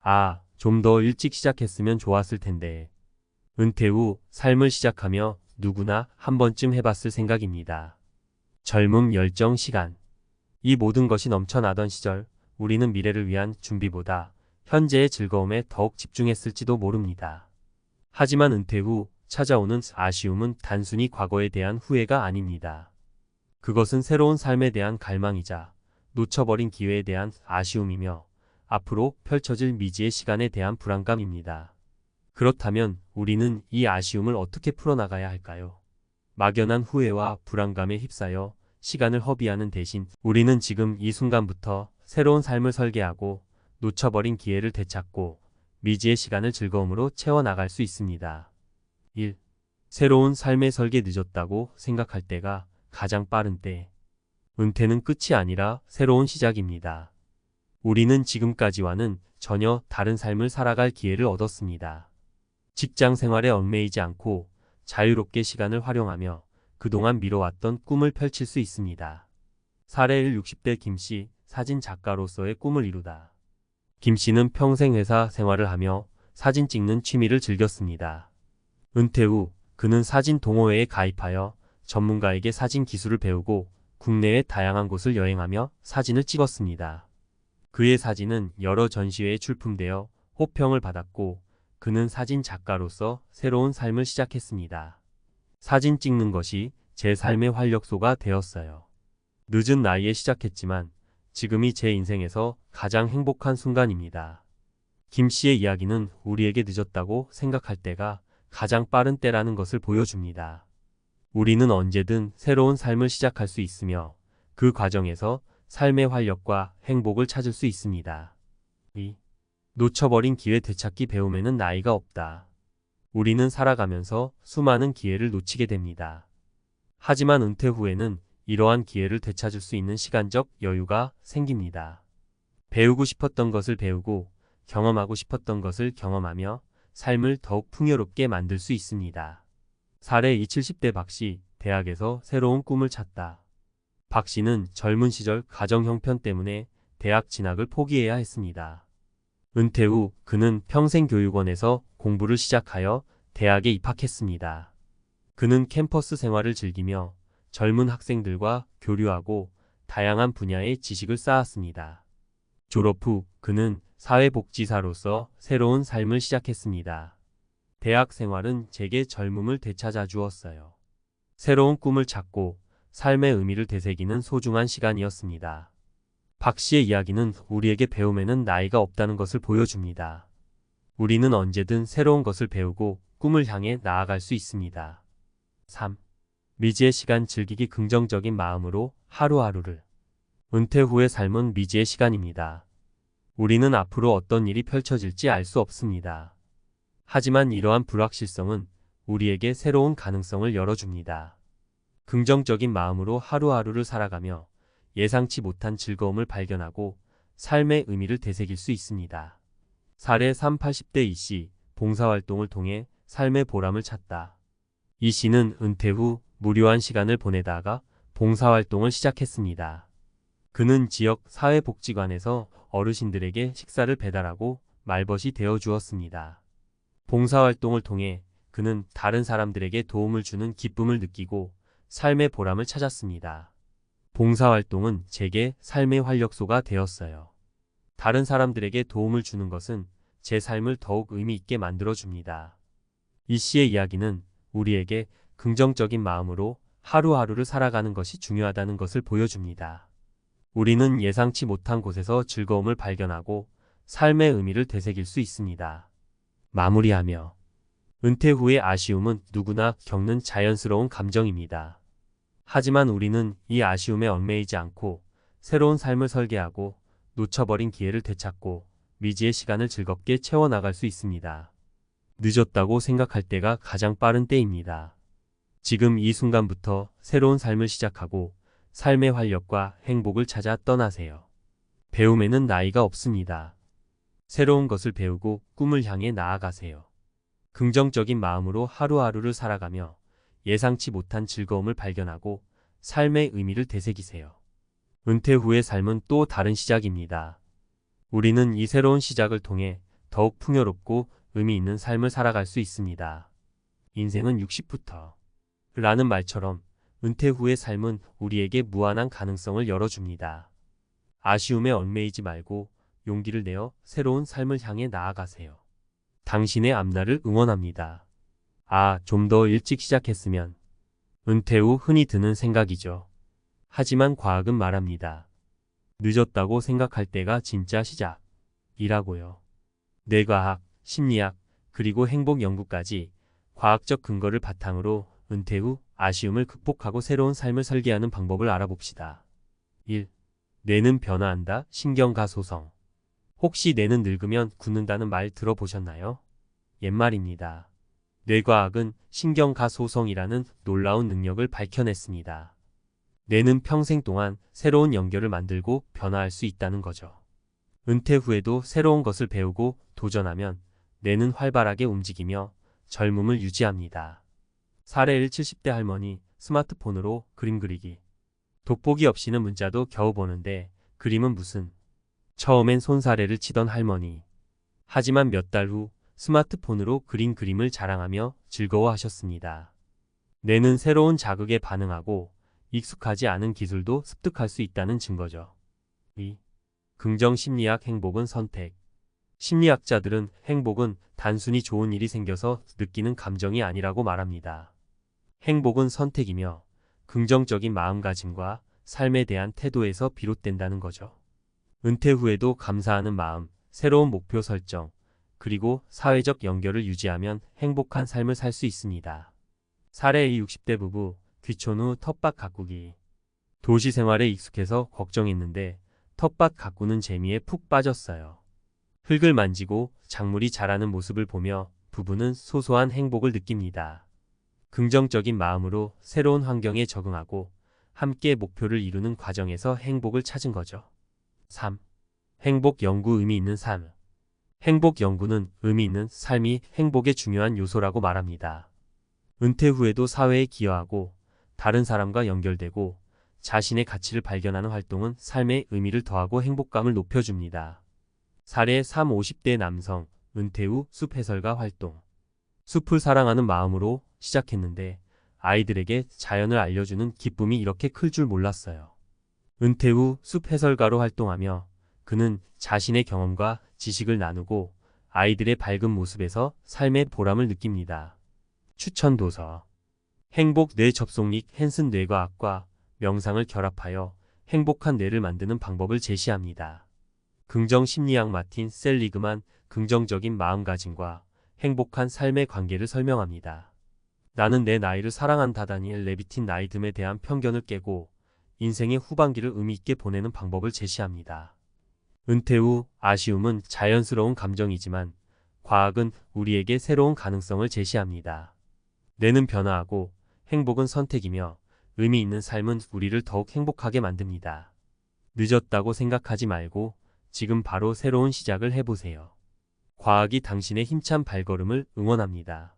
아, 좀 더 일찍 시작했으면 좋았을 텐데. 은퇴 후 삶을 시작하며 누구나 한 번쯤 해봤을 생각입니다. 젊음, 열정, 시간. 이 모든 것이 넘쳐나던 시절, 우리는 미래를 위한 준비보다 현재의 즐거움에 더욱 집중했을지도 모릅니다. 하지만 은퇴 후 찾아오는 아쉬움은 단순히 과거에 대한 후회가 아닙니다. 그것은 새로운 삶에 대한 갈망이자 놓쳐버린 기회에 대한 아쉬움이며 앞으로 펼쳐질 미지의 시간에 대한 불안감입니다. 그렇다면 우리는 이 아쉬움을 어떻게 풀어나가야 할까요? 막연한 후회와 불안감에 휩싸여 시간을 허비하는 대신 우리는 지금 이 순간부터 새로운 삶을 설계하고 놓쳐버린 기회를 되찾고 미지의 시간을 즐거움으로 채워나갈 수 있습니다. 1. 새로운 삶의 설계 늦었다고 생각할 때가 가장 빠른 때. 은퇴는 끝이 아니라 새로운 시작입니다. 우리는 지금까지와는 전혀 다른 삶을 살아갈 기회를 얻었습니다. 직장 생활에 얽매이지 않고 자유롭게 시간을 활용하며 그동안 미뤄왔던 꿈을 펼칠 수 있습니다. 사례 1. 60대 김씨, 사진 작가로서의 꿈을 이루다. 김씨는 평생 회사 생활을 하며 사진 찍는 취미를 즐겼습니다. 은퇴 후 그는 사진 동호회에 가입하여 전문가에게 사진 기술을 배우고 국내의 다양한 곳을 여행하며 사진을 찍었습니다. 그의 사진은 여러 전시회에 출품되어 호평을 받았고 그는 사진 작가로서 새로운 삶을 시작했습니다. 사진 찍는 것이 제 삶의 활력소가 되었어요. 늦은 나이에 시작했지만 지금이 제 인생에서 가장 행복한 순간입니다. 김 씨의 이야기는 우리에게 늦었다고 생각할 때가 가장 빠른 때라는 것을 보여줍니다. 우리는 언제든 새로운 삶을 시작할 수 있으며 그 과정에서 삶의 활력과 행복을 찾을 수 있습니다. 2. 놓쳐버린 기회 되찾기 배움에는 나이가 없다. 우리는 살아가면서 수많은 기회를 놓치게 됩니다. 하지만 은퇴 후에는 이러한 기회를 되찾을 수 있는 시간적 여유가 생깁니다. 배우고 싶었던 것을 배우고 경험하고 싶었던 것을 경험하며 삶을 더욱 풍요롭게 만들 수 있습니다. 사례 2. 70대 박 씨, 대학에서 새로운 꿈을 찾다. 박 씨는 젊은 시절 가정 형편 때문에 대학 진학을 포기해야 했습니다. 은퇴 후 그는 평생교육원에서 공부를 시작하여 대학에 입학했습니다. 그는 캠퍼스 생활을 즐기며 젊은 학생들과 교류하고 다양한 분야의 지식을 쌓았습니다. 졸업 후 그는 사회복지사로서 새로운 삶을 시작했습니다. 대학 생활은 제게 젊음을 되찾아 주었어요. 새로운 꿈을 찾고 삶의 의미를 되새기는 소중한 시간이었습니다. 박 씨의 이야기는 우리에게 배움에는 나이가 없다는 것을 보여줍니다. 우리는 언제든 새로운 것을 배우고 꿈을 향해 나아갈 수 있습니다. 3. 미지의 시간 즐기기 긍정적인 마음으로 하루하루를. 은퇴 후의 삶은 미지의 시간입니다. 우리는 앞으로 어떤 일이 펼쳐질지 알 수 없습니다. 하지만 이러한 불확실성은 우리에게 새로운 가능성을 열어줍니다. 긍정적인 마음으로 하루하루를 살아가며 예상치 못한 즐거움을 발견하고 삶의 의미를 되새길 수 있습니다. 사례 3. 80대 이 씨, 봉사활동을 통해 삶의 보람을 찾다. 이 씨는 은퇴 후 무료한 시간을 보내다가 봉사활동을 시작했습니다. 그는 지역 사회복지관에서 어르신들에게 식사를 배달하고 말벗이 되어 주었습니다. 봉사활동을 통해 그는 다른 사람들에게 도움을 주는 기쁨을 느끼고 삶의 보람을 찾았습니다. 봉사활동은 제게 삶의 활력소가 되었어요. 다른 사람들에게 도움을 주는 것은 제 삶을 더욱 의미 있게 만들어줍니다. 이 씨의 이야기는 우리에게 긍정적인 마음으로 하루하루를 살아가는 것이 중요하다는 것을 보여줍니다. 우리는 예상치 못한 곳에서 즐거움을 발견하고 삶의 의미를 되새길 수 있습니다. 마무리하며 은퇴 후의 아쉬움은 누구나 겪는 자연스러운 감정입니다. 하지만 우리는 이 아쉬움에 얽매이지 않고 새로운 삶을 설계하고 놓쳐버린 기회를 되찾고 미지의 시간을 즐겁게 채워나갈 수 있습니다. 늦었다고 생각할 때가 가장 빠른 때입니다. 지금 이 순간부터 새로운 삶을 시작하고 삶의 활력과 행복을 찾아 떠나세요. 배움에는 나이가 없습니다. 새로운 것을 배우고 꿈을 향해 나아가세요. 긍정적인 마음으로 하루하루를 살아가며 예상치 못한 즐거움을 발견하고 삶의 의미를 되새기세요. 은퇴 후의 삶은 또 다른 시작입니다. 우리는 이 새로운 시작을 통해 더욱 풍요롭고 의미 있는 삶을 살아갈 수 있습니다. 인생은 60부터 라는 말처럼 은퇴 후의 삶은 우리에게 무한한 가능성을 열어줍니다. 아쉬움에 얽매이지 말고 용기를 내어 새로운 삶을 향해 나아가세요. 당신의 앞날을 응원합니다. 좀 더 일찍 시작했으면. 은퇴 후 흔히 드는 생각이죠. 하지만 과학은 말합니다. 늦었다고 생각할 때가 진짜 시작이라고요. 뇌과학, 심리학, 그리고 행복 연구까지 과학적 근거를 바탕으로 은퇴 후 아쉬움을 극복하고 새로운 삶을 설계하는 방법을 알아봅시다. 1. 뇌는 변화한다. 신경가소성. 혹시 뇌는 늙으면 굳는다는 말 들어보셨나요? 옛말입니다. 뇌과학은 신경가소성이라는 놀라운 능력을 밝혀냈습니다. 뇌는 평생 동안 새로운 연결을 만들고 변화할 수 있다는 거죠. 은퇴 후에도 새로운 것을 배우고 도전하면 뇌는 활발하게 움직이며 젊음을 유지합니다. 사례 1. 70대 할머니, 스마트폰으로 그림 그리기. 돋보기 없이는 문자도 겨우 보는데 그림은 무슨. 처음엔 손사래를 치던 할머니. 하지만 몇 달 후 스마트폰으로 그린 그림을 자랑하며 즐거워하셨습니다. 뇌는 새로운 자극에 반응하고 익숙하지 않은 기술도 습득할 수 있다는 증거죠. 2. 긍정심리학. 행복은 선택. 심리학자들은 행복은 단순히 좋은 일이 생겨서 느끼는 감정이 아니라고 말합니다. 행복은 선택이며 긍정적인 마음가짐과 삶에 대한 태도에서 비롯된다는 거죠. 은퇴 후에도 감사하는 마음, 새로운 목표 설정, 그리고 사회적 연결을 유지하면 행복한 삶을 살 수 있습니다. 사례 2. 60대 부부, 귀촌 후 텃밭 가꾸기. 도시 생활에 익숙해서 걱정했는데 텃밭 가꾸는 재미에 푹 빠졌어요. 흙을 만지고 작물이 자라는 모습을 보며 부부는 소소한 행복을 느낍니다. 긍정적인 마음으로 새로운 환경에 적응하고 함께 목표를 이루는 과정에서 행복을 찾은 거죠. 3. 행복 연구. 의미 있는 삶. 행복 연구는 의미 있는 삶이 행복의 중요한 요소라고 말합니다. 은퇴 후에도 사회에 기여하고 다른 사람과 연결되고 자신의 가치를 발견하는 활동은 삶의 의미를 더하고 행복감을 높여줍니다. 사례 3. 50대 남성, 은퇴 후 숲 해설가 활동. 숲을 사랑하는 마음으로 시작했는데 아이들에게 자연을 알려주는 기쁨이 이렇게 클 줄 몰랐어요. 은퇴 후 숲 해설가로 활동하며 그는 자신의 경험과 지식을 나누고 아이들의 밝은 모습에서 삶의 보람을 느낍니다. 추천 도서. 행복 뇌 접속력. 헨슨 뇌과학과 명상을 결합하여 행복한 뇌를 만드는 방법을 제시합니다. 긍정 심리학. 마틴 셀리그만 긍정적인 마음가짐과 행복한 삶의 관계를 설명합니다. 나는 내 나이를 사랑한다. 다니엘 레비틴 나이듦에 대한 편견을 깨고 인생의 후반기를 의미 있게 보내는 방법을 제시합니다. 은퇴 후 아쉬움은 자연스러운 감정이지만 과학은 우리에게 새로운 가능성을 제시합니다. 뇌는 변화하고 행복은 선택이며 의미 있는 삶은 우리를 더욱 행복하게 만듭니다. 늦었다고 생각하지 말고 지금 바로 새로운 시작을 해보세요. 과학이 당신의 힘찬 발걸음을 응원합니다.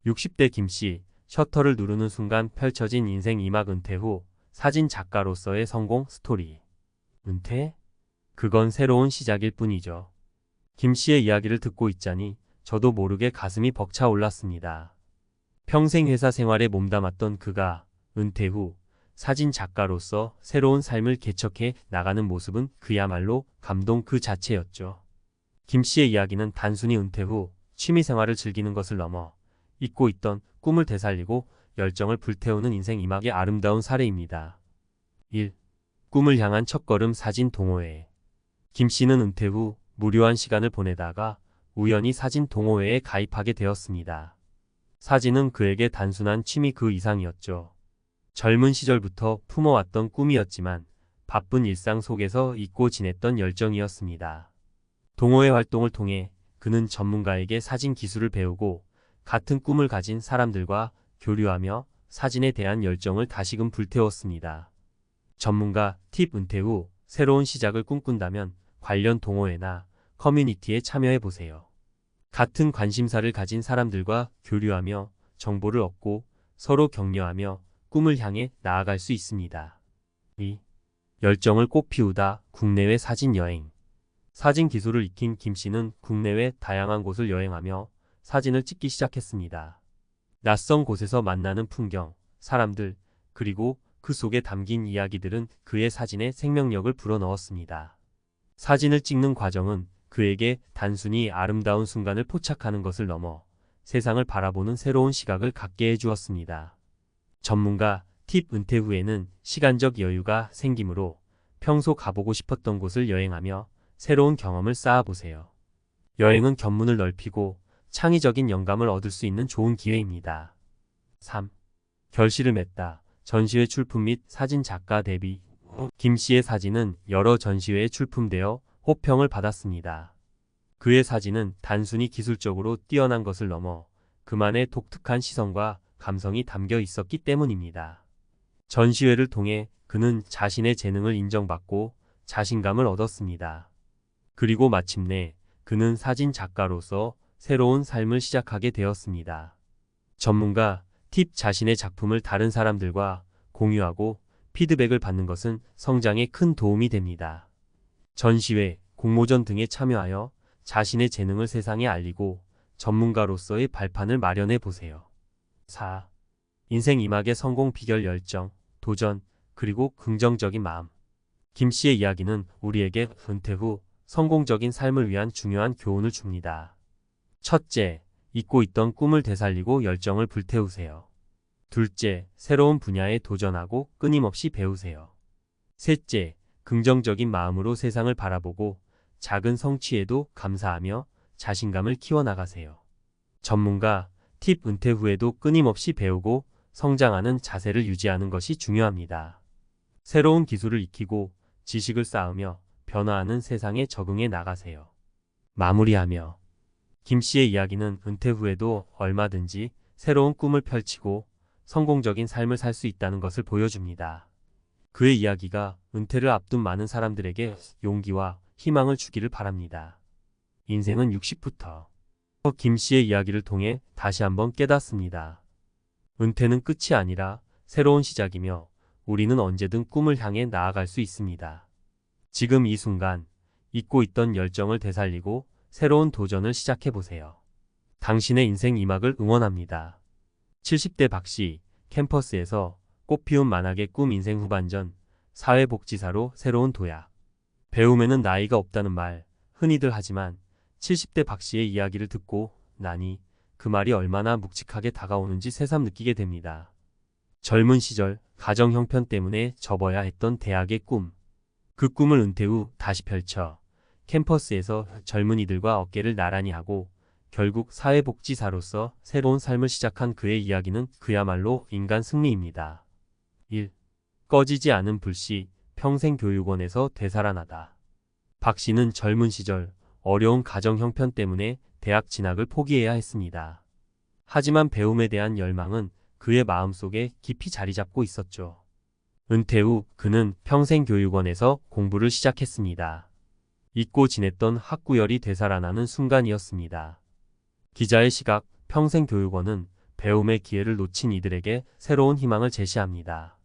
60대 김씨, 셔터를 누르는 순간 펼쳐진 인생 2막. 은퇴 후 사진 작가로서의 성공 스토리. 은퇴? 그건 새로운 시작일 뿐이죠. 김씨의 이야기를 듣고 있자니 저도 모르게 가슴이 벅차 올랐습니다. 평생 회사 생활에 몸담았던 그가 은퇴 후 사진 작가로서 새로운 삶을 개척해 나가는 모습은 그야말로 감동 그 자체였죠. 김씨의 이야기는 단순히 은퇴 후 취미생활을 즐기는 것을 넘어 잊고 있던 꿈을 되살리고 열정을 불태우는 인생 2막의 아름다운 사례입니다. 1. 꿈을 향한 첫걸음. 사진 동호회. 김씨는 은퇴 후 무료한 시간을 보내다가 우연히 사진 동호회에 가입하게 되었습니다. 사진은 그에게 단순한 취미 그 이상이었죠. 젊은 시절부터 품어왔던 꿈이었지만 바쁜 일상 속에서 잊고 지냈던 열정이었습니다. 동호회 활동을 통해 그는 전문가에게 사진 기술을 배우고 같은 꿈을 가진 사람들과 교류하며 사진에 대한 열정을 다시금 불태웠습니다. 전문가 팁. 은퇴 후 새로운 시작을 꿈꾼다면 관련 동호회나 커뮤니티에 참여해보세요. 같은 관심사를 가진 사람들과 교류하며 정보를 얻고 서로 격려하며 꿈을 향해 나아갈 수 있습니다. 2. 열정을 꽃피우다. 국내외 사진 여행. 사진 기술을 익힌 김 씨는 국내외 다양한 곳을 여행하며 사진을 찍기 시작했습니다. 낯선 곳에서 만나는 풍경, 사람들, 그리고 그 속에 담긴 이야기들은 그의 사진에 생명력을 불어넣었습니다. 사진을 찍는 과정은 그에게 단순히 아름다운 순간을 포착하는 것을 넘어 세상을 바라보는 새로운 시각을 갖게 해주었습니다. 전문가 팁 은퇴 후에는 시간적 여유가 생기므로 평소 가보고 싶었던 곳을 여행하며 새로운 경험을 쌓아보세요. 여행은 견문을 넓히고 창의적인 영감을 얻을 수 있는 좋은 기회입니다. 3. 결실을 맺다. 전시회 출품 및 사진 작가 데뷔. 김 씨의 사진은 여러 전시회에 출품되어 호평을 받았습니다. 그의 사진은 단순히 기술적으로 뛰어난 것을 넘어 그만의 독특한 시선과 감성이 담겨 있었기 때문입니다. 전시회를 통해 그는 자신의 재능을 인정받고 자신감을 얻었습니다. 그리고 마침내 그는 사진 작가로서 새로운 삶을 시작하게 되었습니다. 전문가 팁 자신의 작품을 다른 사람들과 공유하고 피드백을 받는 것은 성장에 큰 도움이 됩니다. 전시회, 공모전 등에 참여하여 자신의 재능을 세상에 알리고 전문가로서의 발판을 마련해 보세요. 4. 인생 이막의 성공 비결 열정, 도전, 그리고 긍정적인 마음. 김 씨의 이야기는 우리에게 은퇴 후 성공적인 삶을 위한 중요한 교훈을 줍니다. 첫째, 잊고 있던 꿈을 되살리고 열정을 불태우세요. 둘째, 새로운 분야에 도전하고 끊임없이 배우세요. 셋째, 긍정적인 마음으로 세상을 바라보고 작은 성취에도 감사하며 자신감을 키워나가세요. 전문가 팁 은퇴 후에도 끊임없이 배우고 성장하는 자세를 유지하는 것이 중요합니다. 새로운 기술을 익히고 지식을 쌓으며 변화하는 세상에 적응해 나가세요. 마무리하며 김 씨의 이야기는 은퇴 후에도 얼마든지 새로운 꿈을 펼치고 성공적인 삶을 살 수 있다는 것을 보여줍니다. 그의 이야기가 은퇴를 앞둔 많은 사람들에게 용기와 희망을 주기를 바랍니다. 인생은 60부터. 김 씨의 이야기를 통해 다시 한번 깨닫습니다. 은퇴는 끝이 아니라 새로운 시작이며 우리는 언제든 꿈을 향해 나아갈 수 있습니다. 지금 이 순간 잊고 있던 열정을 되살리고 새로운 도전을 시작해보세요. 당신의 인생 이막을 응원합니다. 70대 박씨, 캠퍼스에서 꽃피운 만학의 꿈 인생 후반전, 사회복지사로 새로운 도약. 배움에는 나이가 없다는 말, 흔히들 하지만 70대 박씨의 이야기를 듣고 나니 그 말이 얼마나 묵직하게 다가오는지 새삼 느끼게 됩니다. 젊은 시절 가정 형편 때문에 접어야 했던 대학의 꿈. 그 꿈을 은퇴 후 다시 펼쳐 캠퍼스에서 젊은이들과 어깨를 나란히 하고 결국 사회복지사로서 새로운 삶을 시작한 그의 이야기는 그야말로 인간 승리입니다. 1. 꺼지지 않은 불씨, 평생교육원에서 되살아나다. 박 씨는 젊은 시절 어려운 가정 형편 때문에 대학 진학을 포기해야 했습니다. 하지만 배움에 대한 열망은 그의 마음속에 깊이 자리 잡고 있었죠. 은퇴 후 그는 평생교육원에서 공부를 시작했습니다. 잊고 지냈던 학구열이 되살아나는 순간이었습니다. 기자의 시각, 평생교육원은 배움의 기회를 놓친 이들에게 새로운 희망을 제시합니다.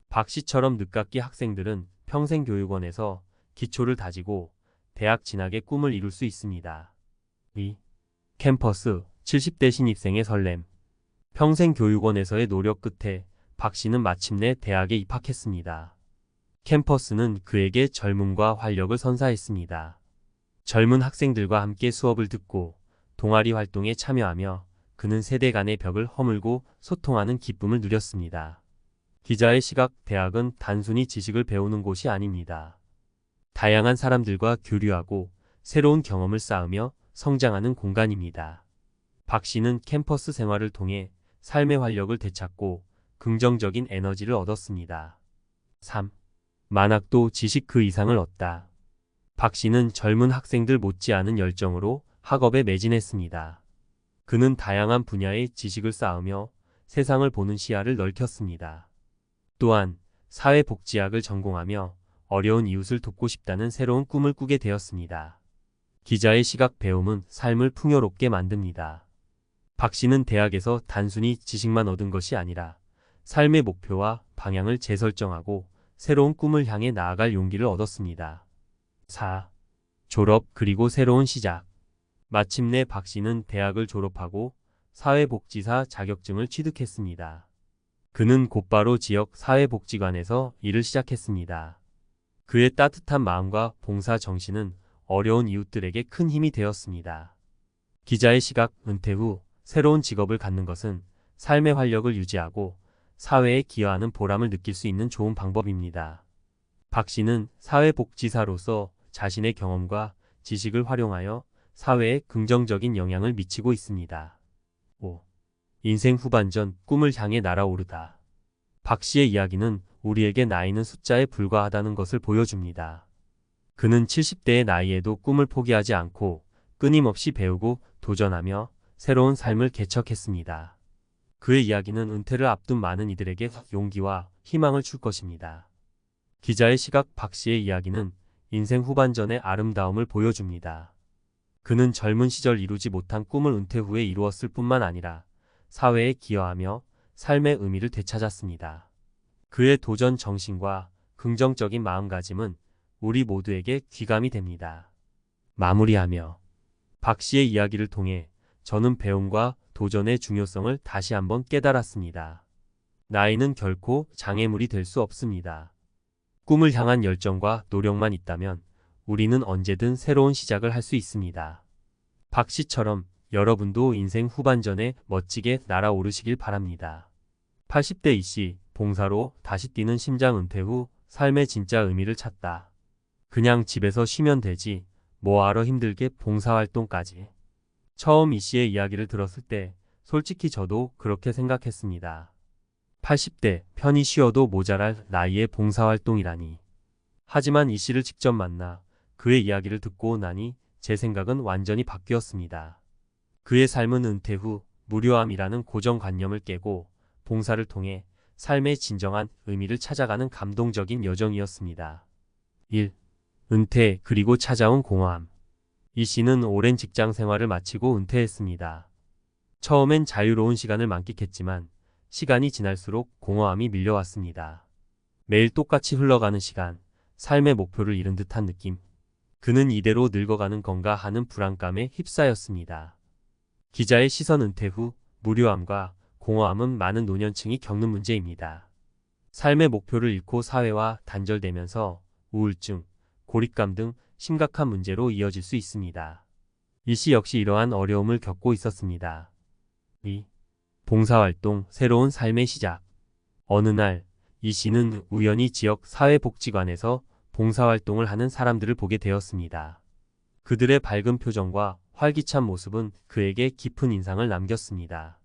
박 씨처럼 늦깎이 학생들은 평생교육원에서 기초를 다지고 대학 진학의 꿈을 이룰 수 있습니다. 2. 캠퍼스, 70대 신입생의 설렘. 평생교육원에서의 노력 끝에 박 씨는 마침내 대학에 입학했습니다. 캠퍼스는 그에게 젊음과 활력을 선사했습니다. 젊은 학생들과 함께 수업을 듣고 동아리 활동에 참여하며 그는 세대 간의 벽을 허물고 소통하는 기쁨을 누렸습니다. 기자의 시각, 대학은 단순히 지식을 배우는 곳이 아닙니다. 다양한 사람들과 교류하고 새로운 경험을 쌓으며 성장하는 공간입니다. 박 씨는 캠퍼스 생활을 통해 삶의 활력을 되찾고 긍정적인 에너지를 얻었습니다. 3. 만학도 지식 그 이상을 얻다. 박 씨는 젊은 학생들 못지않은 열정으로 학업에 매진했습니다. 그는 다양한 분야의 지식을 쌓으며 세상을 보는 시야를 넓혔습니다. 또한 사회복지학을 전공하며 어려운 이웃을 돕고 싶다는 새로운 꿈을 꾸게 되었습니다. 기자의 시각, 배움은 삶을 풍요롭게 만듭니다. 박 씨는 대학에서 단순히 지식만 얻은 것이 아니라 삶의 목표와 방향을 재설정하고 새로운 꿈을 향해 나아갈 용기를 얻었습니다. 4. 졸업 그리고 새로운 시작. 마침내 박 씨는 대학을 졸업하고 사회복지사 자격증을 취득했습니다. 그는 곧바로 지역 사회복지관에서 일을 시작했습니다. 그의 따뜻한 마음과 봉사 정신은 어려운 이웃들에게 큰 힘이 되었습니다. 기자의 시각. 은퇴 후 새로운 직업을 갖는 것은 삶의 활력을 유지하고 사회에 기여하는 보람을 느낄 수 있는 좋은 방법입니다. 박 씨는 사회복지사로서 자신의 경험과 지식을 활용하여 사회에 긍정적인 영향을 미치고 있습니다. 5. 인생 후반전 꿈을 향해 날아오르다. 박 씨의 이야기는 우리에게 나이는 숫자에 불과하다는 것을 보여줍니다. 그는 70대의 나이에도 꿈을 포기하지 않고 끊임없이 배우고 도전하며 새로운 삶을 개척했습니다. 그의 이야기는 은퇴를 앞둔 많은 이들에게 용기와 희망을 줄 것입니다. 기자의 시각. 박 씨의 이야기는 인생 후반전의 아름다움을 보여줍니다. 그는 젊은 시절 이루지 못한 꿈을 은퇴 후에 이루었을 뿐만 아니라 사회에 기여하며 삶의 의미를 되찾았습니다. 그의 도전 정신과 긍정적인 마음가짐은 우리 모두에게 귀감이 됩니다. 마무리하며 박 씨의 이야기를 통해 저는 배움과 도전의 중요성을 다시 한번 깨달았습니다. 나이는 결코 장애물이 될 수 없습니다. 꿈을 향한 열정과 노력만 있다면 우리는 언제든 새로운 시작을 할 수 있습니다. 박 씨처럼 여러분도 인생 후반전에 멋지게 날아오르시길 바랍니다. 80대 이씨, 봉사로 다시 뛰는 심장. 은퇴 후 삶의 진짜 의미를 찾다. 그냥 집에서 쉬면 되지, 뭐하러 힘들게 봉사활동까지. 처음 이씨의 이야기를 들었을 때 솔직히 저도 그렇게 생각했습니다. 80대 편히 쉬어도 모자랄 나이의 봉사활동이라니. 하지만 이씨를 직접 만나 그의 이야기를 듣고 나니 제 생각은 완전히 바뀌었습니다. 그의 삶은 은퇴 후 무료함이라는 고정관념을 깨고 봉사를 통해 삶의 진정한 의미를 찾아가는 감동적인 여정이었습니다. 1. 은퇴 그리고 찾아온 공허함. 이 씨는 오랜 직장 생활을 마치고 은퇴했습니다. 처음엔 자유로운 시간을 만끽했지만 시간이 지날수록 공허함이 밀려왔습니다. 매일 똑같이 흘러가는 시간, 삶의 목표를 잃은 듯한 느낌. 그는 이대로 늙어가는 건가 하는 불안감에 휩싸였습니다. 기자의 시선. 은퇴 후 무료함과 공허함은 많은 노년층이 겪는 문제입니다. 삶의 목표를 잃고 사회와 단절되면서 우울증, 고립감 등 심각한 문제로 이어질 수 있습니다. 이 씨 역시 이러한 어려움을 겪고 있었습니다. 2. 봉사활동, 새로운 삶의 시작. 어느 날 이 씨는 우연히 지역 사회복지관에서 봉사활동을 하는 사람들을 보게 되었습니다. 그들의 밝은 표정과 활기찬 모습은 그에게 깊은 인상을 남겼습니다.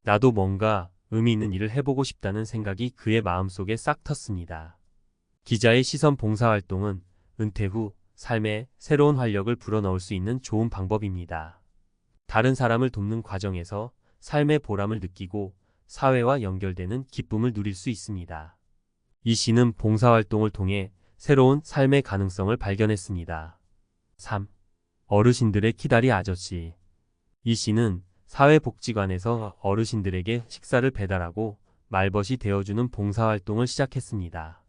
나도 뭔가 의미 있는 일을 해보고 싶다는 생각이 그의 마음속에 싹 텄습니다. 기자의 시선. 봉사활동은 은퇴 후 삶에 새로운 활력을 불어넣을 수 있는 좋은 방법입니다. 다른 사람을 돕는 과정에서 삶의 보람을 느끼고 사회와 연결되는 기쁨을 누릴 수 있습니다. 이 씨는 봉사활동을 통해 새로운 삶의 가능성을 발견했습니다. 3. 어르신들의 키다리 아저씨. 이 씨는 사회복지관에서 어르신들에게 식사를 배달하고 말벗이 되어주는 봉사활동을 시작했습니다.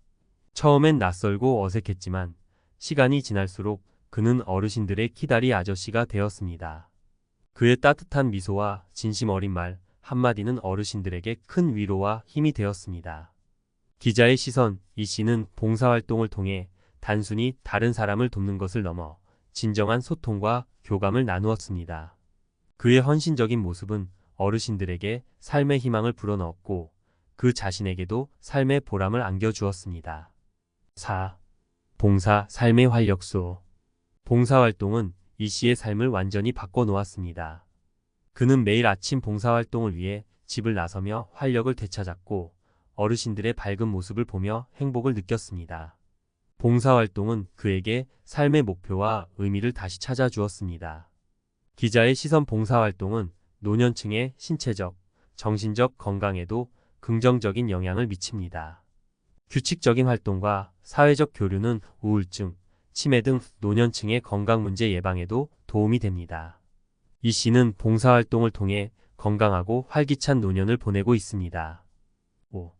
처음엔 낯설고 어색했지만 시간이 지날수록 그는 어르신들의 키다리 아저씨가 되었습니다. 그의 따뜻한 미소와 진심 어린 말 한마디는 어르신들에게 큰 위로와 힘이 되었습니다. 기자의 시선. 이 씨는 봉사활동을 통해 단순히 다른 사람을 돕는 것을 넘어 진정한 소통과 교감을 나누었습니다. 그의 헌신적인 모습은 어르신들에게 삶의 희망을 불어넣었고 그 자신에게도 삶의 보람을 안겨주었습니다. 4. 봉사, 삶의 활력소. 봉사활동은 이 씨의 삶을 완전히 바꿔놓았습니다. 그는 매일 아침 봉사활동을 위해 집을 나서며 활력을 되찾았고 어르신들의 밝은 모습을 보며 행복을 느꼈습니다. 봉사활동은 그에게 삶의 목표와 의미를 다시 찾아주었습니다. 기자의 시선. 봉사활동은 노년층의 신체적, 정신적 건강에도 긍정적인 영향을 미칩니다. 규칙적인 활동과 사회적 교류는 우울증, 치매 등 노년층의 건강 문제 예방에도 도움이 됩니다. 이 씨는 봉사활동을 통해 건강하고 활기찬 노년을 보내고 있습니다. 5.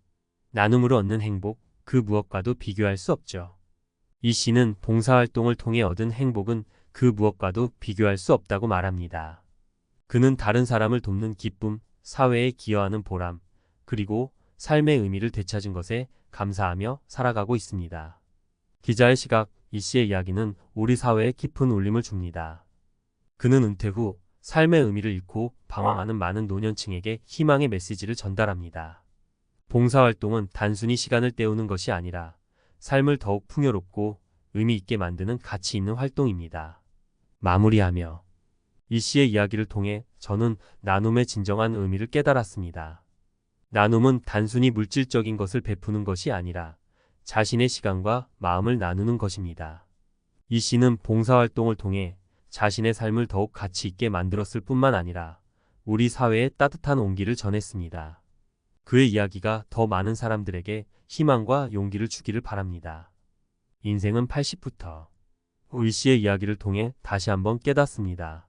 나눔으로 얻는 행복, 그 무엇과도 비교할 수 없죠. 이 씨는 봉사활동을 통해 얻은 행복은 그 무엇과도 비교할 수 없다고 말합니다. 그는 다른 사람을 돕는 기쁨, 사회에 기여하는 보람, 그리고 삶의 의미를 되찾은 것에 감사하며 살아가고 있습니다. 기자의 시각, 이 씨의 이야기는 우리 사회에 깊은 울림을 줍니다. 그는 은퇴 후 삶의 의미를 잃고 방황하는 많은 노년층에게 희망의 메시지를 전달합니다. 봉사활동은 단순히 시간을 때우는 것이 아니라 삶을 더욱 풍요롭고 의미 있게 만드는 가치 있는 활동입니다. 마무리하며 이 씨의 이야기를 통해 저는 나눔의 진정한 의미를 깨달았습니다. 나눔은 단순히 물질적인 것을 베푸는 것이 아니라 자신의 시간과 마음을 나누는 것입니다. 이 씨는 봉사활동을 통해 자신의 삶을 더욱 가치 있게 만들었을 뿐만 아니라 우리 사회에 따뜻한 온기를 전했습니다. 그의 이야기가 더 많은 사람들에게 희망과 용기를 주기를 바랍니다. 인생은 80부터. 이 씨의 이야기를 통해 다시 한번 깨닫습니다.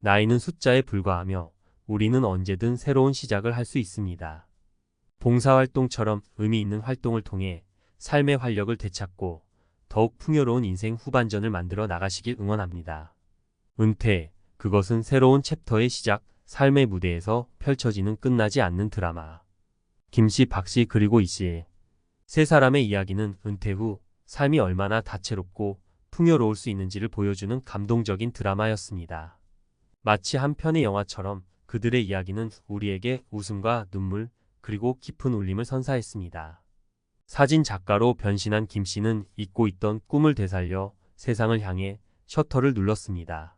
나이는 숫자에 불과하며 우리는 언제든 새로운 시작을 할 수 있습니다. 봉사활동처럼 의미 있는 활동을 통해 삶의 활력을 되찾고 더욱 풍요로운 인생 후반전을 만들어 나가시길 응원합니다. 은퇴, 그것은 새로운 챕터의 시작, 삶의 무대에서 펼쳐지는 끝나지 않는 드라마. 김씨, 박씨 그리고 이씨. 세 사람의 이야기는 은퇴 후 삶이 얼마나 다채롭고 풍요로울 수 있는지를 보여주는 감동적인 드라마였습니다. 마치 한 편의 영화처럼 그들의 이야기는 우리에게 웃음과 눈물, 그리고 깊은 울림을 선사했습니다. 사진 작가로 변신한 김 씨는 잊고 있던 꿈을 되살려 세상을 향해 셔터를 눌렀습니다.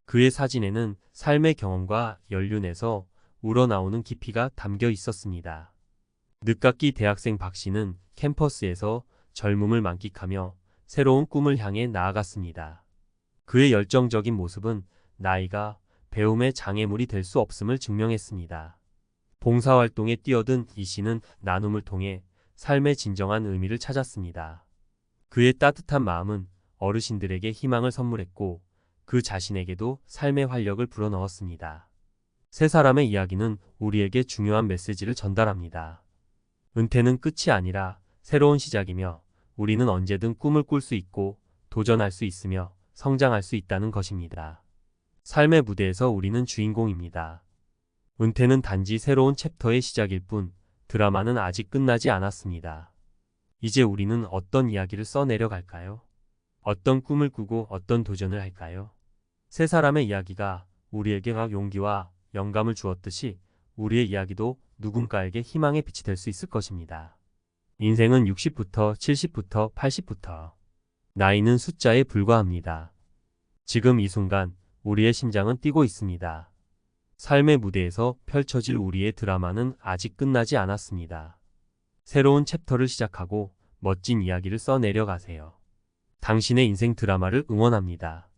그의 사진에는 삶의 경험과 연륜에서 우러나오는 깊이가 담겨 있었습니다. 늦깎이 대학생 박 씨는 캠퍼스에서 젊음을 만끽하며 새로운 꿈을 향해 나아갔습니다. 그의 열정적인 모습은 나이가 배움의 장애물이 될 수 없음을 증명했습니다. 봉사활동에 뛰어든 이 씨는 나눔을 통해 삶의 진정한 의미를 찾았습니다. 그의 따뜻한 마음은 어르신들에게 희망을 선물했고 그 자신에게도 삶의 활력을 불어넣었습니다. 세 사람의 이야기는 우리에게 중요한 메시지를 전달합니다. 은퇴는 끝이 아니라 새로운 시작이며 우리는 언제든 꿈을 꿀 수 있고 도전할 수 있으며 성장할 수 있다는 것입니다. 삶의 무대에서 우리는 주인공입니다. 은퇴는 단지 새로운 챕터의 시작일 뿐 드라마는 아직 끝나지 않았습니다. 이제 우리는 어떤 이야기를 써내려갈까요? 어떤 꿈을 꾸고 어떤 도전을 할까요? 세 사람의 이야기가 우리에게 용기와 영감을 주었듯이 우리의 이야기도 누군가에게 희망의 빛이 될 수 있을 것입니다. 인생은 60부터 70부터 80부터. 나이는 숫자에 불과합니다. 지금 이 순간 우리의 심장은 뛰고 있습니다. 삶의 무대에서 펼쳐질 우리의 드라마는 아직 끝나지 않았습니다. 새로운 챕터를 시작하고 멋진 이야기를 써내려가세요. 당신의 인생 드라마를 응원합니다.